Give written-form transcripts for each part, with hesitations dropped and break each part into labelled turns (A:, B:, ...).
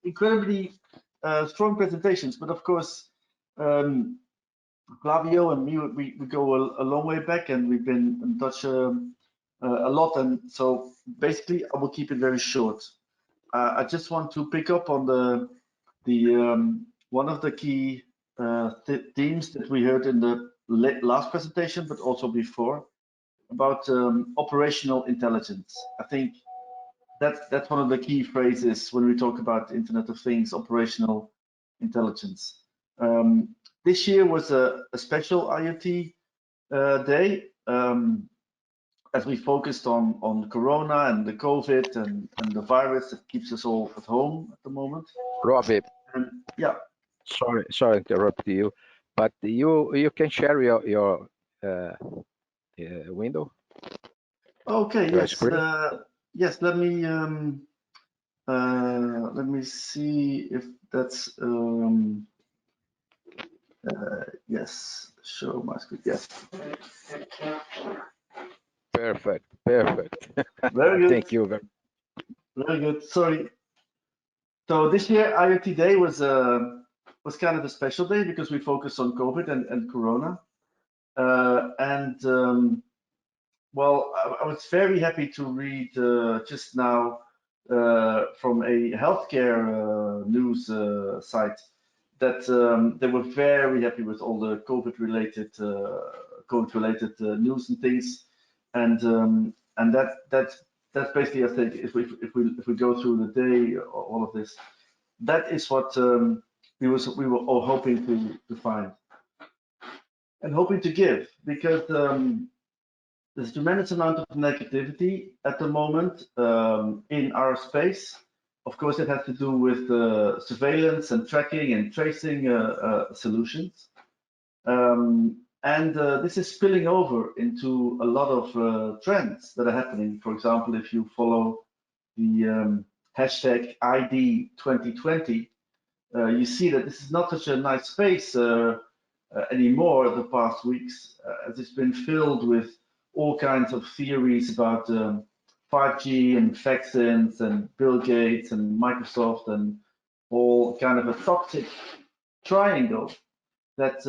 A: incredibly strong presentations, but of course, Flavio and me, we go a long way back, and we've been in touch a lot. And so basically, I will keep it very short. I just want to pick up on the one of the key themes that we heard in the last presentation, but also before, about operational intelligence. I think that's one of the key phrases when we talk about Internet of Things, operational intelligence. This year was a special IoT day, as we focused on Corona and the COVID and the virus that keeps us all at home at the moment.
B: Robbie.
A: Yeah.
B: Sorry to interrupt you, but you can share your window.
A: Okay.
B: Your
A: yes. Yes. Let me see if that's yes. Show my screen. Yes.
B: Perfect.
A: Very good.
B: Thank you.
A: Very good. Sorry. So this year IoT Day was kind of a special day because we focused on COVID and Corona. Well, I was very happy to read just now from a healthcare news site that they were very happy with all the COVID-related news and things, and that's basically, I think, if we go through the day, all of this, that is what we were all hoping to find and hoping to give, because there's a tremendous amount of negativity at the moment in our space. Of course, it has to do with surveillance and tracking and tracing solutions. This is spilling over into a lot of trends that are happening. For example, if you follow the hashtag ID 2020, you see that this is not such a nice space anymore the past weeks, as it's been filled with all kinds of theories about 5G and vaccines and Bill Gates and Microsoft and all kind of a toxic triangle that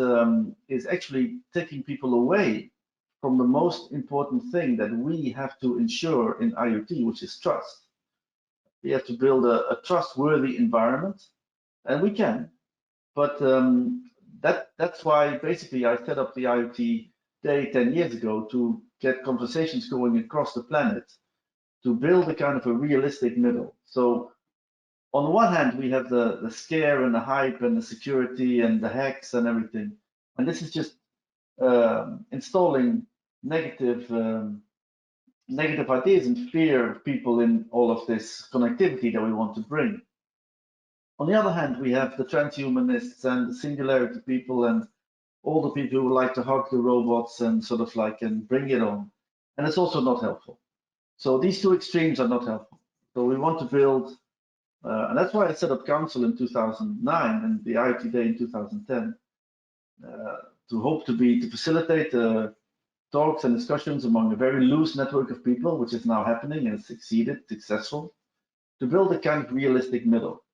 A: is actually taking people away from the most important thing that we have to ensure in IoT, which is trust. We have to build a trustworthy environment, and we can, but that's why basically I set up the IoT Day 10 years ago, to get conversations going across the planet, to build a kind of a realistic middle. So on the one hand, we have the scare and the hype and the security and the hacks and everything, and this is just installing negative ideas and fear of people in all of this connectivity that we want to bring. On the other hand, we have the transhumanists and the singularity people and all the people who like to hug the robots and sort of like and bring it on, and it's also not helpful. So these two extremes are not helpful. So we want to build, and that's why I set up Council in 2009 and the IoT Day in 2010, to facilitate talks and discussions among a very loose network of people, which is now happening and successful, to build a kind of realistic middle.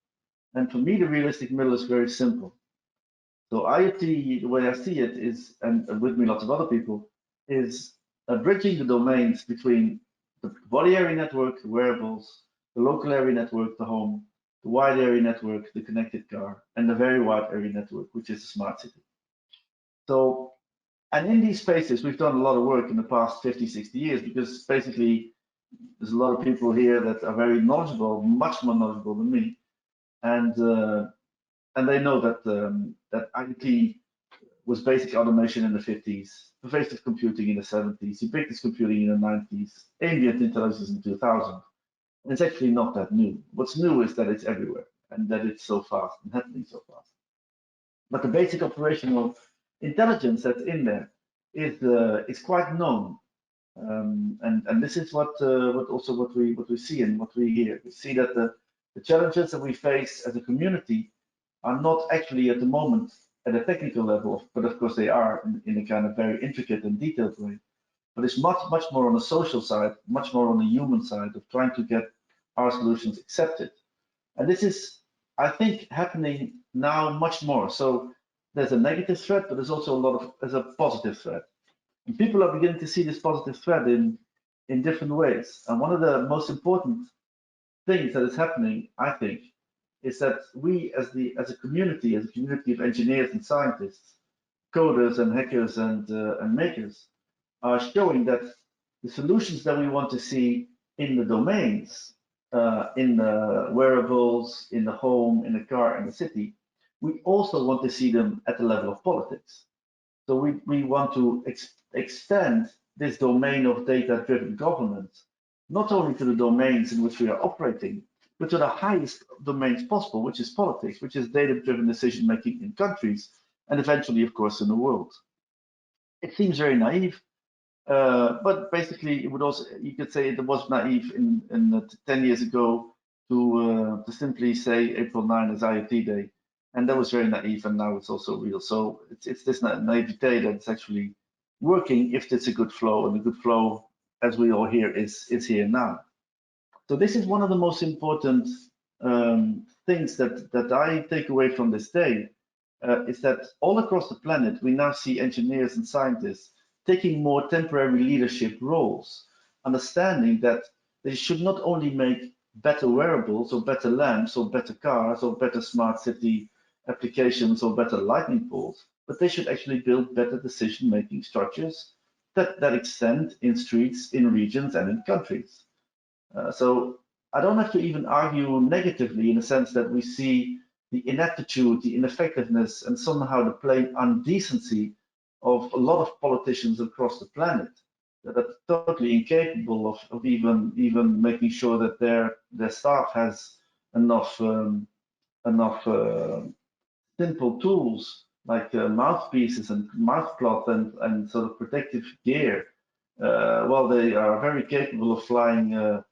A: And for me, the realistic middle is very simple. So IoT, the way I see it is, and with me lots of other people, is bridging the domains between the body area network, the wearables, the local area network, the home, the wide area network, the connected car, and the very wide area network, which is the smart city. So, and in these spaces, we've done a lot of work in the past 50, 60 years, because basically there's a lot of people here that are very knowledgeable, much more knowledgeable than me, and they know that that IoT was basic automation in the 50s, pervasive computing in the 70s, ubiquitous computing in the 90s, ambient intelligence in 2000. And it's actually not that new. What's new is that it's everywhere and that it's so fast and happening so fast. But the basic operational intelligence that's in there is quite known, and this is what we see and what we hear. We see that the challenges that we face as a community are not actually at the moment at a technical level, but of course they are in a kind of very intricate and detailed way. But it's much more on the social side, much more on the human side of trying to get our solutions accepted. And this is, I think, happening now much more. So there's a negative threat, but there's also there's a positive threat. And people are beginning to see this positive threat in different ways. And one of the most important things that is happening, I think, is that we as a community of engineers and scientists, coders and hackers and makers, are showing that the solutions that we want to see in the domains, in the wearables, in the home, in the car, in the city, we also want to see them at the level of politics. So we want to extend this domain of data-driven governance, not only to the domains in which we are operating, but to the highest domains possible, which is politics, which is data-driven decision-making in countries, and eventually, of course, in the world. It seems very naive, but basically, it would also, you could say it was naive in 10 years ago to simply say April 9 is IoT Day, and that was very naive, and now it's also real. So it's this naivete that's actually working if it's a good flow, and the good flow, as we all hear, is here now. So this is one of the most important things that I take away from this day, is that all across the planet, we now see engineers and scientists taking more temporary leadership roles, understanding that they should not only make better wearables or better lamps or better cars or better smart city applications or better lightning poles, but they should actually build better decision-making structures that extend in streets, in regions, and in countries. So I don't have to even argue negatively in the sense that we see the ineptitude, the ineffectiveness, and somehow the plain indecency of a lot of politicians across the planet that are totally incapable of even making sure that their staff has enough simple tools like mouthpieces and mouthcloth and sort of protective gear, while they are very capable of flying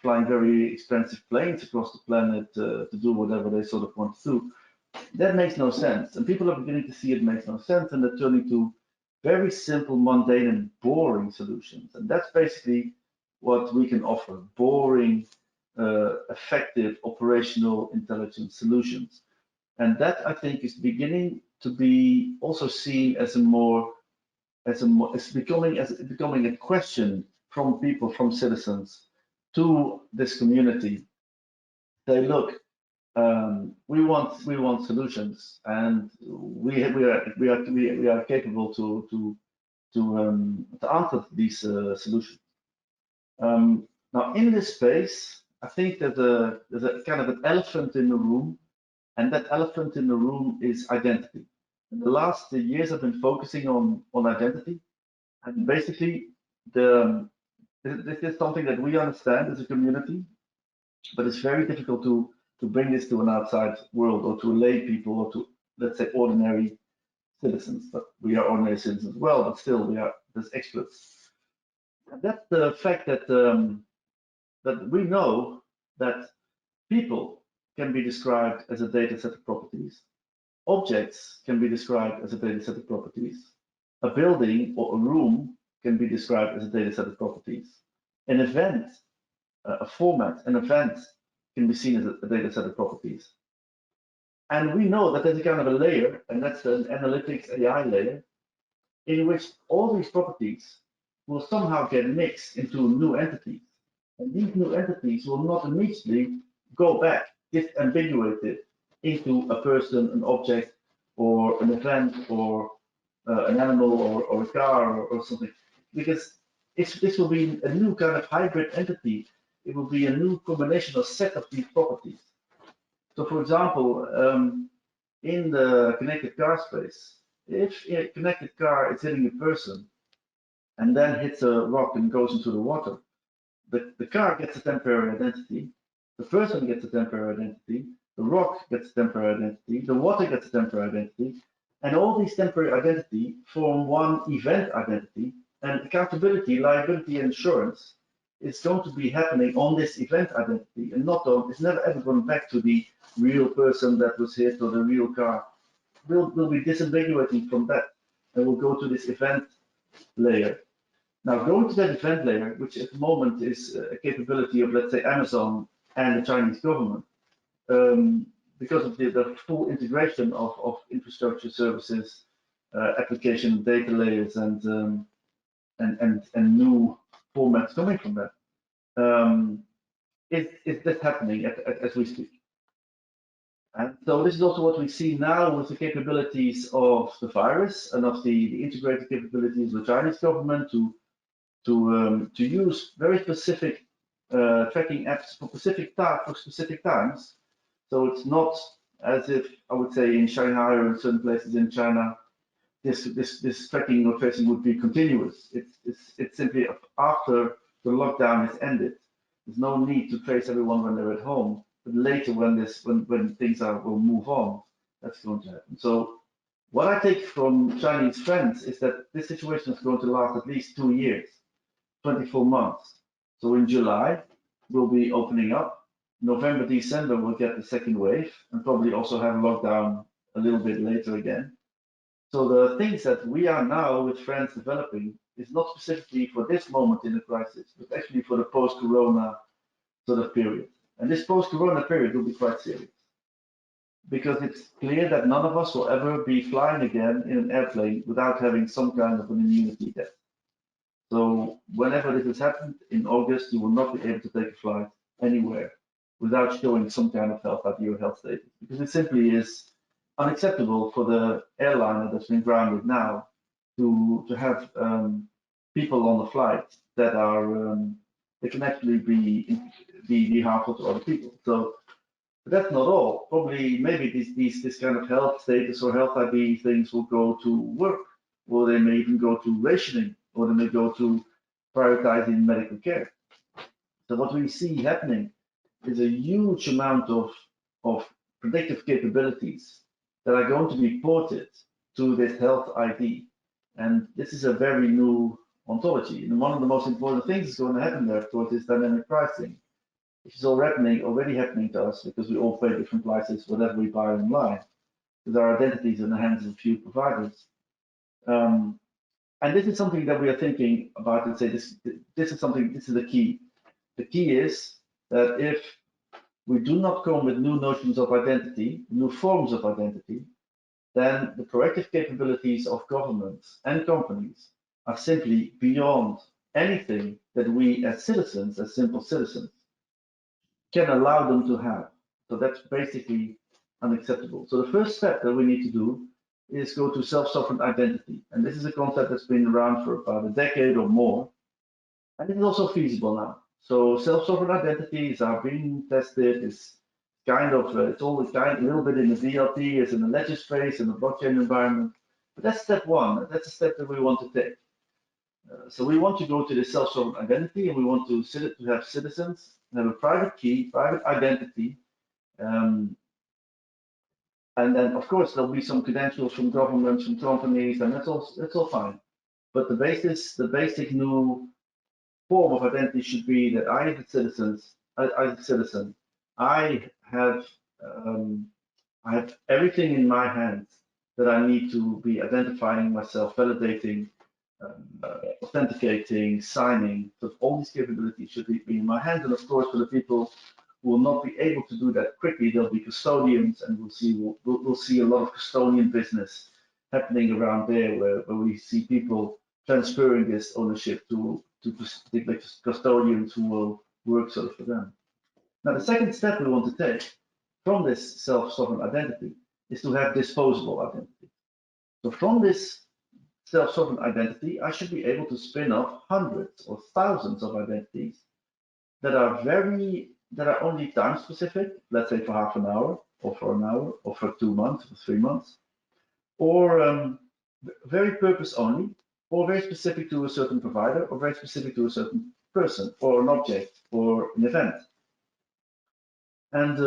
A: very expensive planes across the planet to do whatever they sort of want to do. That makes no sense, and people are beginning to see it makes no sense, and they're turning to very simple, mundane, and boring solutions. And that's basically what we can offer: boring, effective, operational intelligence solutions. And that, I think, is beginning to be also seen as it's becoming a question from people, from citizens, to this community. Say, look, we want solutions, and we are capable to answer these solutions. Now, in this space, I think that there's a kind of an elephant in the room, and that elephant in the room is identity. In the last years, I've been focusing on identity, and basically, this is something that we understand as a community, but it's very difficult to bring this to an outside world or to lay people or to, let's say, ordinary citizens. But we are ordinary citizens as well, but still there's experts. And that's the fact that that we know that people can be described as a data set of properties. Objects can be described as a data set of properties. A building or a room can be described as a data set of properties. An event, a format, an event can be seen as a data set of properties. And we know that there's a kind of a layer, and that's an analytics AI layer, in which all these properties will somehow get mixed into new entities. And these new entities will not immediately go back, disambiguated into a person, an object, or an event, or an animal, or a car, or something. Because this will be a new kind of hybrid entity. It will be a new combination or set of these properties. So, for example, in the connected car space, if a connected car is hitting a person and then hits a rock and goes into the water, the car gets a temporary identity, the person gets a temporary identity, the rock gets a temporary identity, the water gets a temporary identity, and all these temporary identity form one event identity, and accountability, liability, and insurance is going to be happening on this event identity, and not on, it's never ever going back to the real person that was hit or the real car. We'll be disambiguating from that, and we'll go to this event layer. Now, going to that event layer, which at the moment is a capability of, let's say, Amazon and the Chinese government, because of the full integration of infrastructure services, application data layers, and new formats coming from that. Is that happening as we speak? And so this is also what we see now with the capabilities of the virus and of the integrated capabilities of the Chinese government to use very specific tracking apps for specific times. So it's not as if, I would say, in Shanghai or in certain places in China, this tracking or tracing would be continuous. It's simply after the lockdown is ended. There's no need to trace everyone when they're at home, but later when things will move on, that's going to happen. So what I take from Chinese friends is that this situation is going to last at least 2 years, 24 months. So in July, we'll be opening up. November, December, we'll get the second wave and probably also have lockdown a little bit later again. So the things that we are now with friends developing is not specifically for this moment in the crisis, but actually for the post-corona sort of period. And this post-corona period will be quite serious because it's clear that none of us will ever be flying again in an airplane without having some kind of an immunity test. So whenever this has happened in August, you will not be able to take a flight anywhere without showing some kind of health ID or health status, because it simply is unacceptable for the airliner that's been grounded now to have people on the flight that are that can actually be harmful to other people. So but that's not all. Probably maybe this kind of health status or health ID things will go to work, or they may even go to rationing, or they may go to prioritizing medical care. So what we see happening is a huge amount of predictive capabilities that are going to be ported to this health ID. And this is a very new ontology. And one of the most important things is going to happen there, of course, is dynamic pricing, which is already happening to us because we all pay different prices whatever we buy online, because our identity is in the hands of a few providers. And this is something that we are thinking about and say this is the key. The key is that if we do not come with new notions of identity, new forms of identity, then the proactive capabilities of governments and companies are simply beyond anything that we as citizens, as simple citizens, can allow them to have. So that's basically unacceptable. So the first step that we need to do is go to self-sovereign identity. And this is a concept that's been around for about a decade or more. And it is also feasible now. So self-sovereign identities are being tested. It's kind of, it's always a little bit in the DLT, it's in the ledger space, in the blockchain environment. But that's step one. That's a step that we want to take. So we want to go to the self-sovereign identity, and we want to have citizens have a private key, private identity. And then, of course, there'll be some credentials from governments, from companies, and that's all fine. But the basic new form of identity should be that I, as a citizen, I have everything in my hands that I need to be identifying myself, validating, authenticating, signing. So all these capabilities should be in my hands. And of course, for the people who will not be able to do that quickly, there'll be custodians, and we'll see a lot of custodian business happening around there, where we see people transferring this ownership to particular custodians who will work sort of for them. Now, the second step we want to take from this self-sovereign identity is to have disposable identity. So from this self-sovereign identity, I should be able to spin off hundreds or thousands of identities that are only time specific, let's say for half an hour, or for an hour, or for 2 months, or 3 months, or very purpose only, or very specific to a certain provider, or very specific to a certain person, or an object, or an event. And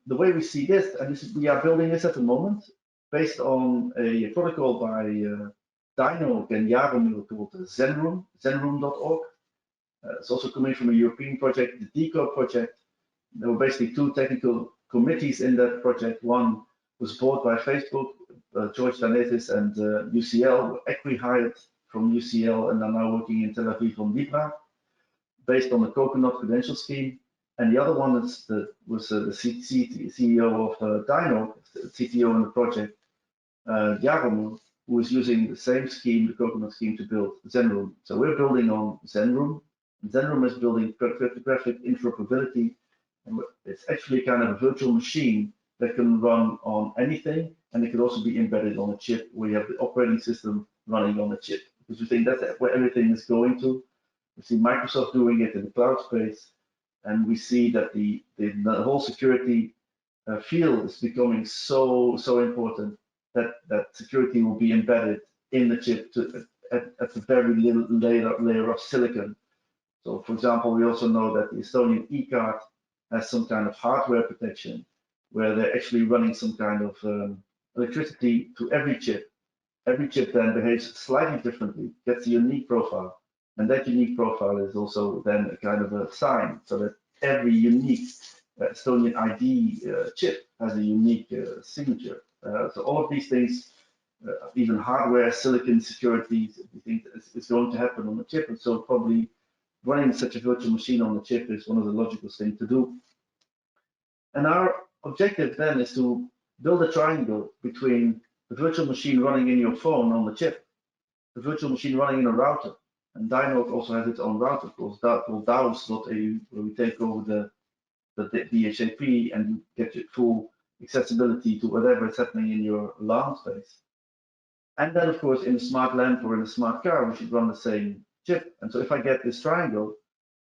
A: the way we see this, and we are building this at the moment, based on a protocol by DYOI and Jaromil called Zenroom, zenroom.org. It's also coming from a European project, the DYOI project. There were basically 2 technical committees in that project. One was bought by Facebook, George Danetis and UCL, were acqui-hired from UCL and are now working in Tel Aviv on Libra, based on the Coconut credential scheme. And the other one was the CEO of DYOI, CTO in the project, Jaromir, who is using the same scheme, the Coconut scheme, to build Zenroom. So we're building on Zenroom. Zenroom is building cryptographic interoperability. And it's actually kind of a virtual machine that can run on anything, and it can also be embedded on a chip where you have the operating system running on a chip. Because we think that's where everything is going to. We see Microsoft doing it in the cloud space, and we see that the whole security field is becoming so important that security will be embedded in the chip at the very little layer of silicon. So, for example, we also know that the Estonian e-card has some kind of hardware protection, where they're actually running some kind of electricity to every chip. Every chip then behaves slightly differently, gets a unique profile, and that unique profile is also then a kind of a sign, so that every unique Estonian ID chip has a unique signature. So all of these things, even hardware, silicon security, we think is going to happen on the chip, and so probably running such a virtual machine on the chip is one of the logical things to do. And our objective then is to build a triangle between the virtual machine running in your phone on the chip, the virtual machine running in a router, and DYOI also has its own router called DAOs.eu, where we take over the DHCP and get your full accessibility to whatever is happening in your alarm space. And then, of course, in a smart lamp or in a smart car, we should run the same chip. And so if I get this triangle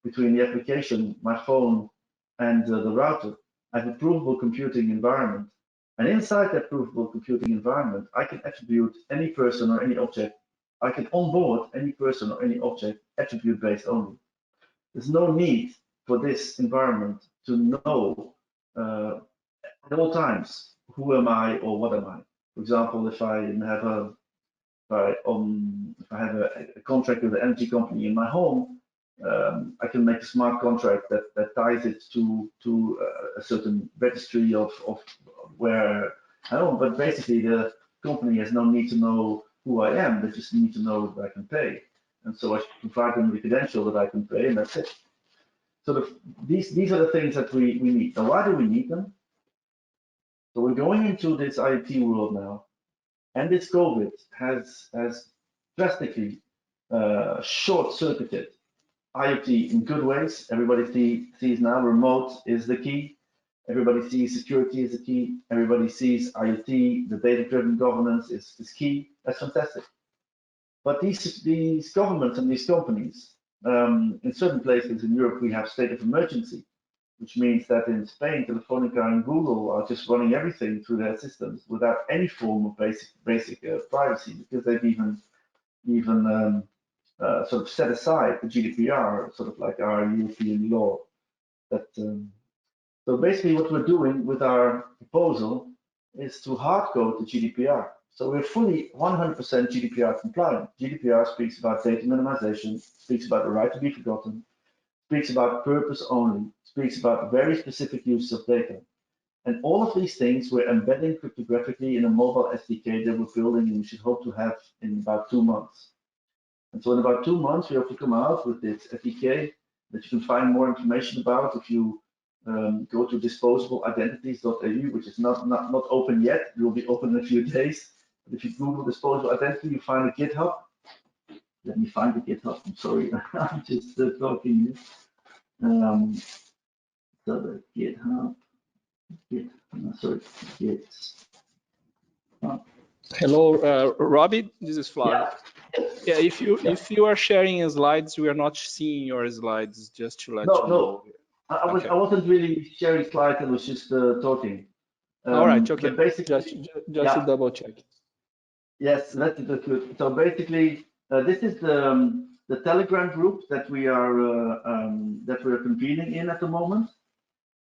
A: between the application, my phone, and the router, I have a provable computing environment. And inside that provable computing environment, I can attribute any person or any object. I can onboard any person or any object attribute-based only. There's no need for this environment to know at all times who am I or what am I. For example, if I have a contract with an energy company in my home, I can make a smart contract that ties it to a certain registry of where I don't know, but basically the company has no need to know who I am. They just need to know that I can pay, and so I should provide them with a credential that I can pay, and that's it. So these are the things that we need. Now, why do we need them? So we're going into this IoT world now, and this COVID has drastically short-circuited IoT in good ways. Everybody sees now remote is the key. Everybody sees security is the key. Everybody sees IoT, the data-driven governance is key. That's fantastic. But these governments and these companies, in certain places in Europe, we have state of emergency, which means that in Spain, Telefonica and Google are just running everything through their systems without any form of basic privacy, because they've even sort of set aside the GDPR, sort of like our European law. So basically what we're doing with our proposal is to hard code the GDPR. So we're fully 100% GDPR compliant. GDPR speaks about data minimization, speaks about the right to be forgotten, speaks about purpose only, speaks about very specific use of data. And all of these things we're embedding cryptographically in a mobile SDK that we're building, and we should hope to have in about 2 months. And so in about 2 months, we hope to come out with this SDK that you can find more information about if you go to disposableidentities.eu, which is not open yet. It will be open in a few days. But if you Google disposable identity, you find a GitHub. Let me find the GitHub. I'm sorry, I'm just talking here. So the GitHub, Git.
C: Hello, Robbie. This is Flavio. Yeah, if you are sharing your slides, we are not seeing your slides. Just to let you know.
A: No, I wasn't really sharing slides. I was just talking.
C: All right. Okay.
A: Basically,
C: just to double check.
A: Yes, that's good. So basically, this is the Telegram group that we are convening in at the moment.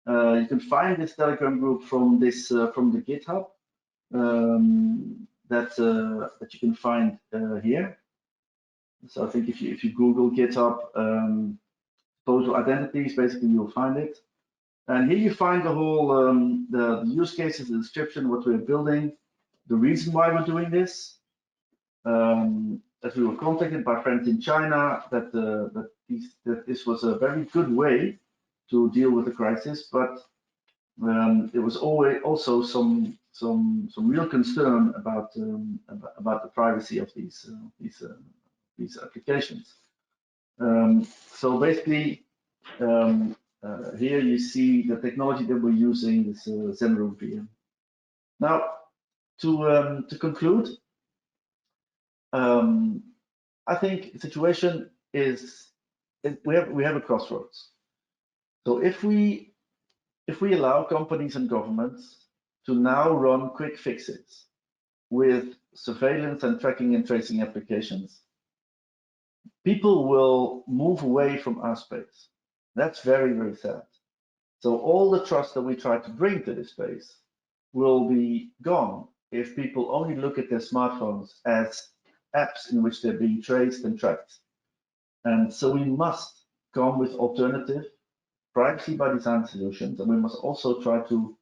A: You can find this Telegram group from the GitHub that you can find here. So I think if you Google GitHub disposable identities, basically you'll find it. And here you find the whole the use cases, the description, what we're building, the reason why we're doing this. That we were contacted by friends in China that this was a very good way deal with the crisis, but there was always also some real concern about the privacy of these applications. So basically, here you see the technology that we're using, this Zenroom VM. Now, to conclude, I think the situation is we have a crossroads. So if we allow companies and governments to now run quick fixes with surveillance and tracking and tracing applications, people will move away from our space. That's very, very sad. So all the trust that we try to bring to this space will be gone if people only look at their smartphones as apps in which they're being traced and tracked. And so we must come with alternative privacy by design solutions, and we must also try to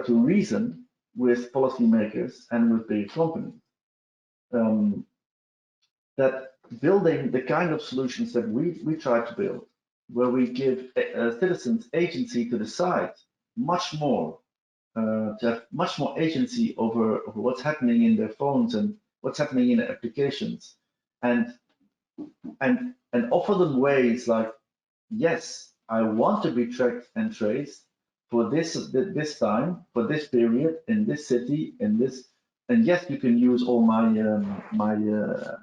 A: reason with policymakers and with big companies that building the kind of solutions that we try to build, where we give citizens agency to decide much more, to have much more agency over what's happening in their phones and what's happening in their applications, and offer them ways like, yes, I want to be tracked and traced for this time, for this period, in this city, in this, and yes, you can use all my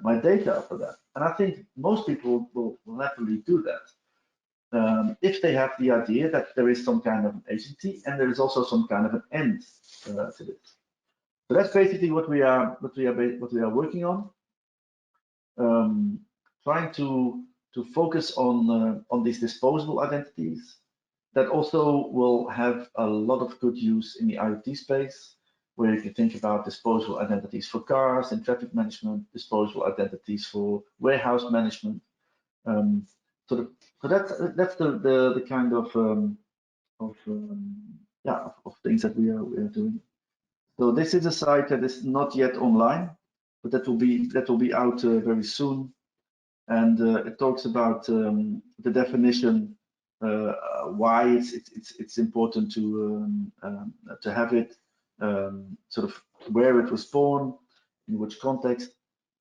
A: my data for that. And I think most people will happily do that if they have the idea that there is some kind of an agency and there is also some kind of an end to this. So that's basically what we are working on. Trying to focus on these disposable identities that also will have a lot of good use in the IoT space, where you can think about disposable identities for cars and traffic management, disposable identities for warehouse management. So that's the kind of things that we are doing. So this is a site that is not yet online, but that will be out very soon. And it talks about the definition, why it's important to have it, sort of where it was born, in which context,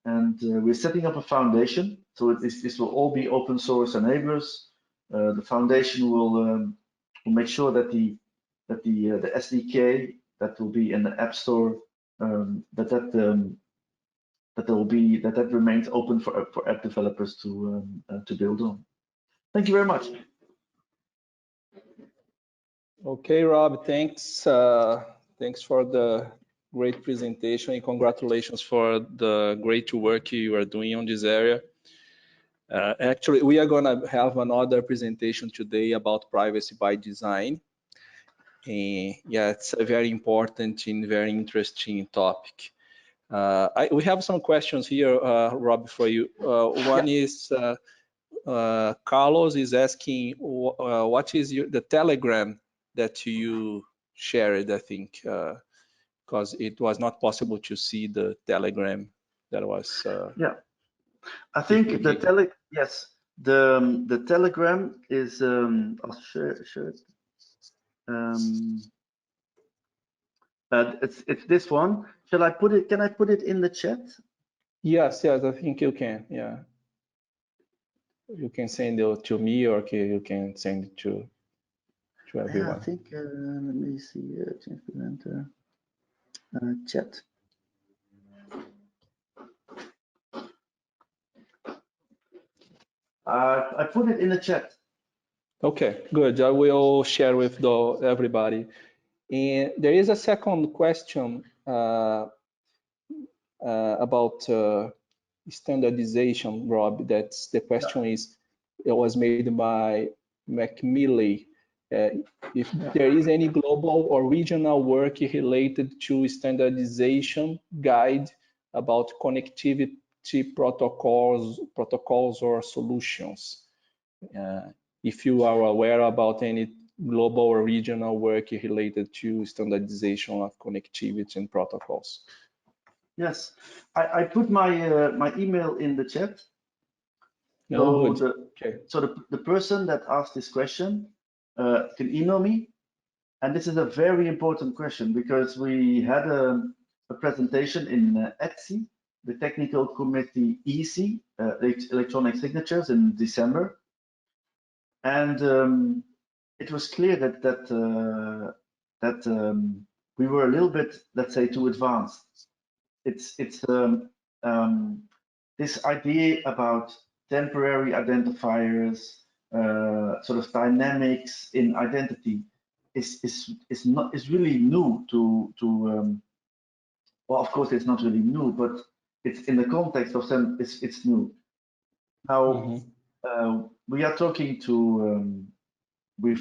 A: and we're setting up a foundation. So this will all be open source enablers. The foundation will make sure that the SDK that will be in the App Store that remains open for app developers to build on. Thank you very much.
C: Okay, Rob, thanks. Thanks for the great presentation and congratulations for the great work you are doing on this area. Actually, we are going to have another presentation today about privacy by design. And yeah, it's a very important and very interesting topic. We have some questions here, Rob, for you. One is Carlos is asking, what is the Telegram that you shared, I think, because it was not possible to see the Telegram that was.
A: Yeah, I think the Telegram is. I'll share it. It's this one. Shall I put it? Can I put it in the chat?
C: Yes, I think you can. Yeah, you can send it to me, or you can send it to everyone.
A: Yeah, I think. Let me see. Change presenter. Chat. I put it in the chat.
C: Okay, good. I will share with everybody. And there is a second question about standardization, Rob. That's the question is, it was made by Macmillan. If there is any global or regional work related to standardization guide about connectivity protocols or solutions. If you are aware about any global or regional work related to standardization of connectivity and protocols.
A: Yes, I put my my email in the chat.
C: No,
A: So the person that asked this question can email me. And this is a very important question because we had a presentation in ETSI, the Technical Committee EC, electronic signatures, in December. And it was clear that we were a little bit, let's say, too advanced. It's this idea about temporary identifiers, sort of dynamics in identity, is really new to well, of course it's not really new, but it's in the context of them, it's new. Now we are talking to we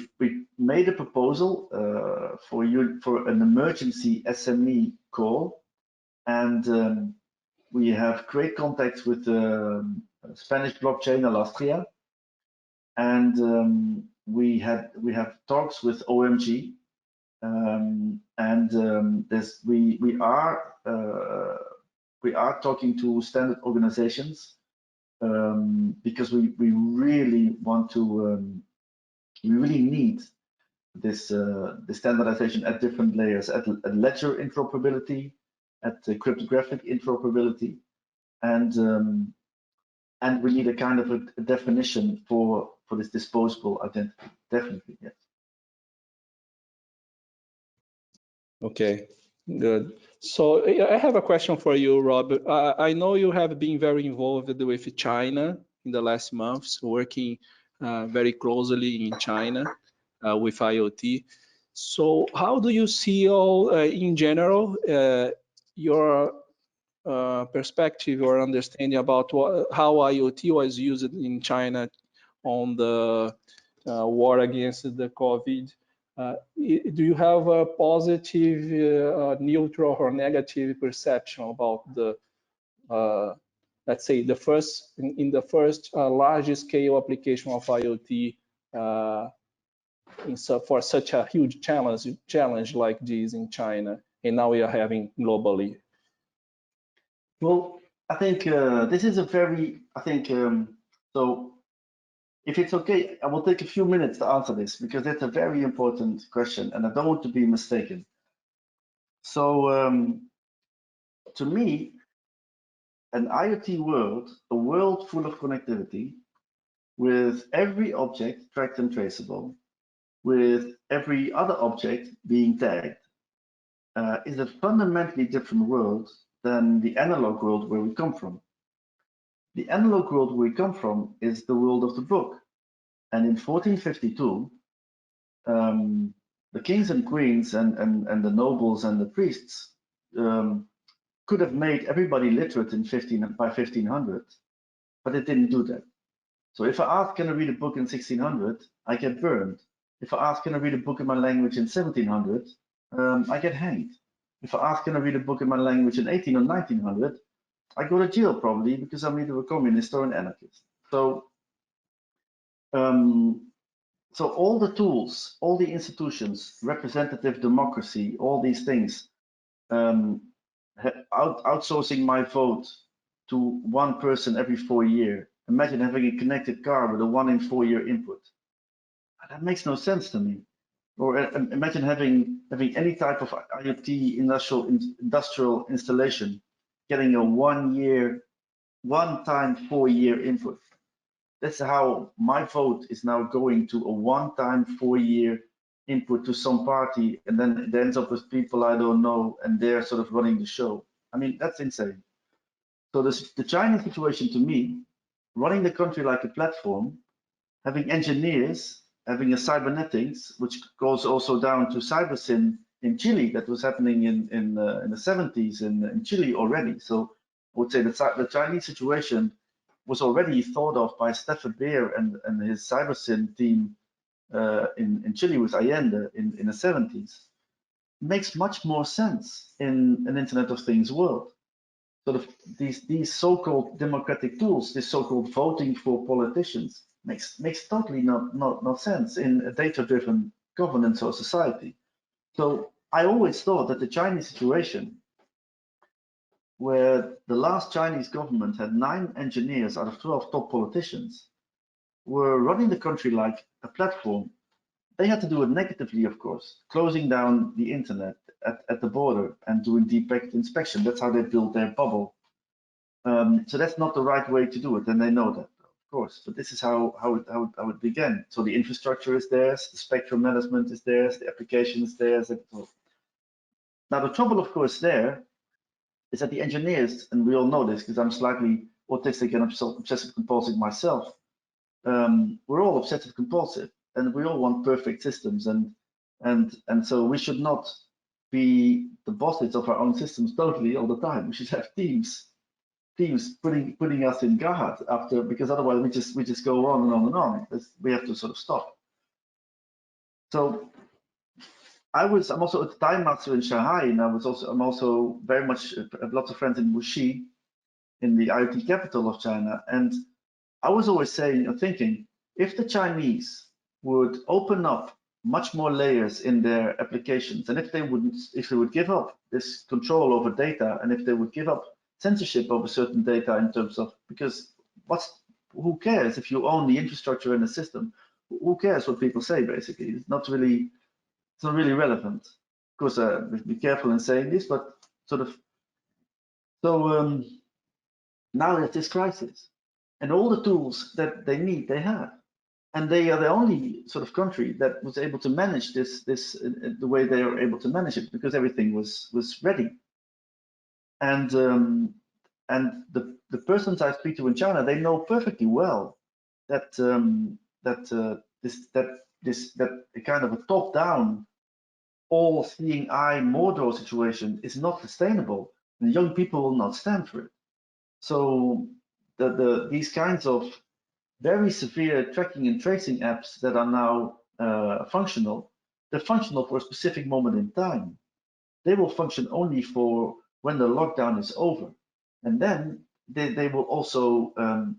A: made a proposal for an emergency SME call, and we have great contacts with the Spanish blockchain Alastria, and we have talks with OMG, and we are talking to standard organizations because we really want to we really need this the standardization at different layers, at ledger interoperability, at cryptographic interoperability, and we need a kind of a definition for this disposable identity. Definitely, yes.
C: Okay, good. So I have a question for you, Rob. I know you have been very involved with China in the last months, working very closely in China with IoT. So how do you see in general, your perspective or understanding about how IoT was used in China on the war against the COVID? Do you have a positive, neutral, or negative perception about the, let's say, the first large scale application of IoT for such a huge challenge like this in China, and now we are having globally?
A: Well, I think this is a very, so if it's okay, I will take a few minutes to answer this because it's a very important question and I don't want to be mistaken. So to me, an IoT world, a world full of connectivity, with every object tracked and traceable, with every other object being tagged, is a fundamentally different world than the analog world where we come from. The analog world where we come from is the world of the book. And in 1452, the kings and queens and the nobles and the priests could have made everybody literate by 1500, but it didn't do that. So if I ask, can I read a book in 1600, I get burned. If I ask, can I read a book in my language in 1700, I get hanged. If I ask, can I read a book in my language in 18 or 1900, I go to jail probably because I'm either a communist or an anarchist. So, so all the tools, all the institutions, representative democracy, all these things, outsourcing my vote to one person every 4 years. Imagine having a connected car with a 1 in 4 year input. That makes no sense to me. Or imagine having any type of IoT industrial installation getting a 1-time 4 year input. That's how my vote is now going to a 1-time 4 year input to some party, and then it ends up with people I don't know, and they're sort of running the show. I mean, that's insane. So the Chinese situation, to me, running the country like a platform, having engineers, having a cybernetics, which goes also down to cybersyn in Chile, that was happening in the 70s in Chile already. So I would say the Chinese situation was already thought of by Stefan Beer and his cybersyn team in Chile with Allende in the 70s. It makes much more sense in an Internet of Things world. Sort of these so-called democratic tools, this so-called voting for politicians, makes totally no sense in a data-driven governance or society. So I always thought that the Chinese situation where the last Chinese government had 9 engineers out of 12 top politicians were running the country like a platform. They had to do it negatively, of course, closing down the internet at the border and doing deep packet inspection. That's how they built their bubble. So that's not the right way to do it, and they know that, of course. But this is how it began. So the infrastructure is theirs, the spectrum management is theirs, the application is theirs. Now the trouble, of course, there is that the engineers, and we all know this because I'm slightly autistic and obsessive compulsive myself. We're all obsessive compulsive, and we all want perfect systems, and so we should not be the bosses of our own systems totally all the time. We should have teams putting us in guard after, because otherwise we just go on and on and on. We have to sort of stop. So I'm also a time master in Shanghai, and I'm also very much have lots of friends in Wuxi, in the IoT capital of China, and I was always saying and thinking, if the Chinese would open up much more layers in their applications, and if they would give up this control over data, and if they would give up censorship over certain data in terms of, because who cares if you own the infrastructure in the system? Who cares what people say, basically? It's not really relevant. Of course, be careful in saying this, but sort of, so now there's this crisis, and all the tools that they need, they have. And they are the only sort of country that was able to manage this the way they are able to manage it, because everything was ready. And the persons I speak to in China, they know perfectly well that this kind of a top-down, all-seeing eye Mordor situation is not sustainable, and young people will not stand for it. So these kinds of very severe tracking and tracing apps that are now functional, they're functional for a specific moment in time. They will function only for when the lockdown is over, and then they will also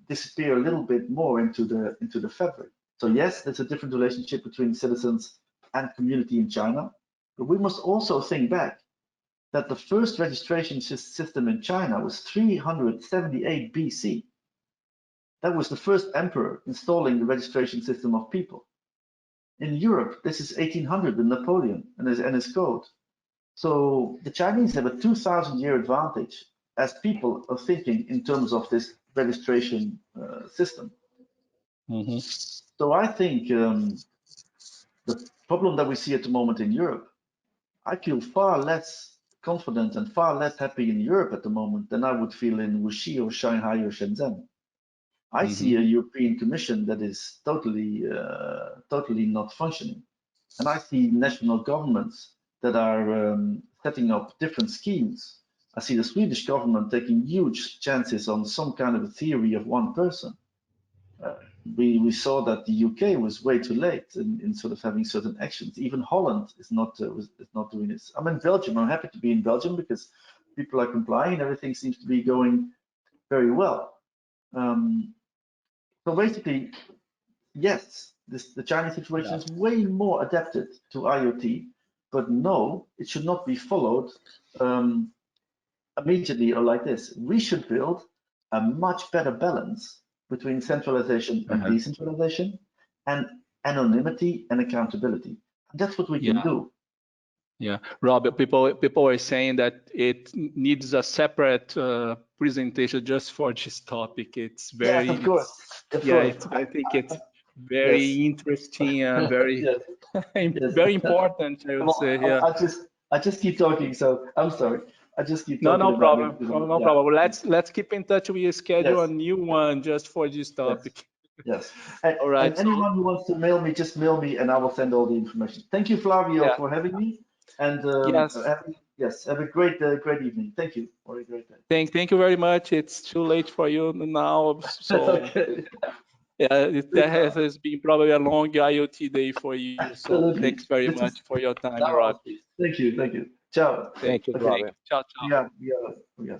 A: disappear a little bit more into the fabric. So yes, there's a different relationship between citizens and community in China, but we must also think back that the first registration system in China was 378 BC. That was the first emperor installing the registration system of people. In Europe, this is 1800 with Napoleon and his code. So the Chinese have a 2,000-year advantage as people are thinking in terms of this registration system.
C: Mm-hmm.
A: So I think the problem that we see at the moment in Europe, I feel far less confident and far less happy in Europe at the moment than I would feel in Wuxi or Shanghai or Shenzhen. I see a European Commission that is totally not functioning. And I see national governments that are setting up different schemes. I see the Swedish government taking huge chances on some kind of a theory of one person. We saw that the UK was way too late in sort of having certain actions. Even Holland is not doing this. I'm in Belgium. I'm happy to be in Belgium because people are complying and everything seems to be going very well. So basically, yes, the Chinese situation is way more adapted to IoT, but no, it should not be followed immediately or like this. We should build a much better balance between centralization and decentralization, and anonymity and accountability. And that's what we can do.
C: Yeah, Rob, people are saying that it needs a separate presentation just for this topic. It's very,
A: yes, of course.
C: I think it's very interesting and very, very important. I would say. Yeah.
A: I just keep talking. So I'm sorry. I just keep talking.
C: No problem. No problem. Let's keep in touch. We schedule a new one just for this topic.
A: Yes. And,
C: all right.
A: And anyone who wants to mail me, just mail me, and I will send all the information. Thank you, Flavio, for having me. And have a great evening. Thank you. For a great day.
C: Thank you very much. It's too late for you now. So that has been probably a long IoT day for you. So
A: Absolutely.
C: Thanks very much for your time, Rob.
A: Thank you. Ciao.
B: Thank you, Rob.
C: Ciao.
A: Yeah.